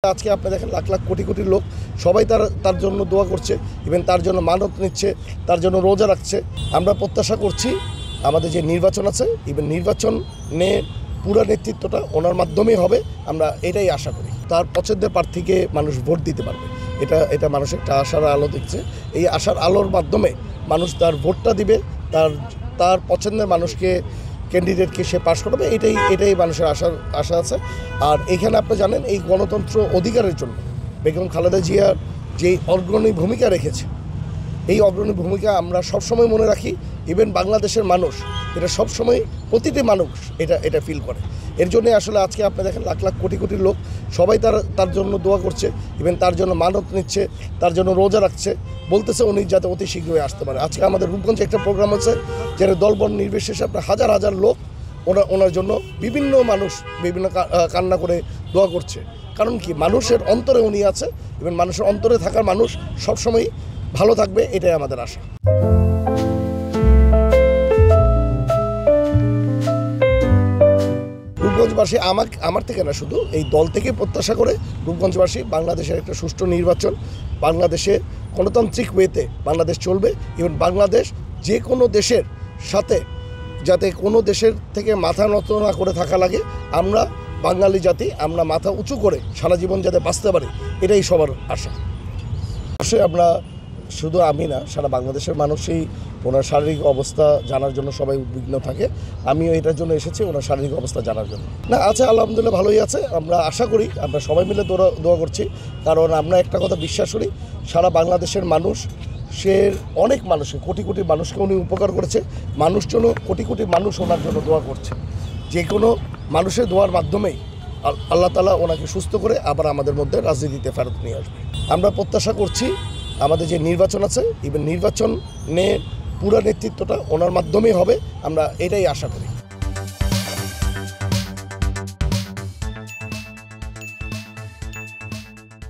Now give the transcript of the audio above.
আজকে আপনি দেখেন লাখ লাখ কোটি কোটি লোক সবাই তার জন্য দোয়া করছে, ইভেন তার জন্য মানত নিচ্ছে, তার জন্য রোজা রাখছে। আমরা প্রত্যাশা করছি আমাদের যে নির্বাচন আছে, ইভেন নির্বাচনে পুরো নেতৃত্বটা ওনার মাধ্যমেই হবে। আমরা এটাই আশা করি তার পছন্দের প্রার্থীকে মানুষ ভোট দিতে পারবে। এটা মানুষ একটা আশার আলো দেখছে। এই আশার আলোর মাধ্যমে মানুষ তার ভোটটা দিবে, তার পছন্দের মানুষকে, ক্যান্ডিডেটকে সে পাশ করবে। এটাই মানুষের আশা আছে। আর এখানে আপনি জানেন এই গণতন্ত্র অধিকারের জন্য বেগম খালেদা জিয়ার যে অগ্রণী ভূমিকা রেখেছে, এই অগ্রণী ভূমিকা আমরা সবসময় মনে রাখি। ইভেন বাংলাদেশের মানুষ এটা সবসময়, প্রতিটি মানুষ এটা ফিল করে। এর জন্যে আসলে আজকে আপনি দেখেন লাখ লাখ কোটি কোটি লোক সবাই তার জন্য দোয়া করছে, ইভেন তার জন্য মানত নিচ্ছে, তার জন্য রোজা রাখছে, বলতেছে উনি যাতে অতি শীঘ্রই আসতে পারে। আজকে আমাদের রূপগঞ্জে একটা প্রোগ্রাম আছে, যেটা দলবল নির্বিশেষে আপনার হাজার হাজার লোক ওনার জন্য বিভিন্ন মানুষ বিভিন্ন কান্না করে দোয়া করছে। কারণ কি, মানুষের অন্তরে উনি আছে, ইভেন মানুষের অন্তরে থাকার মানুষ সবসময় ভালো থাকবে, এটাই আমাদের আশা। রূপগঞ্জবাসী আমার থেকে না, শুধু এই দল থেকে প্রত্যাশা করে রূপগঞ্জবাসী বাংলাদেশের একটা সুষ্ঠু নির্বাচন, বাংলাদেশে গণতান্ত্রিক ওয়েতে বাংলাদেশ চলবে। ইভেন বাংলাদেশ যে কোনো দেশের সাথে যাতে কোনো দেশের থেকে মাথা নত না করে থাকা লাগে, আমরা বাঙালি জাতি আমরা মাথা উঁচু করে সারা জীবন যাতে বাঁচতে পারি, এটাই সবার আশা। অবশ্যই আমরা, শুধু আমি না, সারা বাংলাদেশের মানুষই ওনার শারীরিক অবস্থা জানার জন্য সবাই উদ্বিগ্ন থাকে। আমিও এটার জন্য এসেছি, ওনার শারীরিক অবস্থা জানার জন্য। না, আছে, আলহামদুলিল্লাহ ভালোই আছে। আমরা আশা করি, আমরা সবাই মিলে দোয়া করছি, কারণ আমরা একটা কথা বিশ্বাস করি, সারা বাংলাদেশের মানুষ, সে অনেক মানুষকে, কোটি কোটি মানুষকে উনি উপকার করেছে। মানুষ জন্য কোটি কোটি মানুষ ওনার জন্য দোয়া করছে। যে কোনো মানুষের দোয়ার মাধ্যমেই আল্লাহ তাআলা ওনাকে সুস্থ করে আবার আমাদের মধ্যে রাজনীতিতে ফেরত নিয়ে আসবে। আমরা প্রত্যাশা করছি আমাদের যে নির্বাচন আছে, ইভেন নির্বাচনে পুরো নেতৃত্বটা ওনার মাধ্যমেই হবে। আমরা এটাই আশা করি।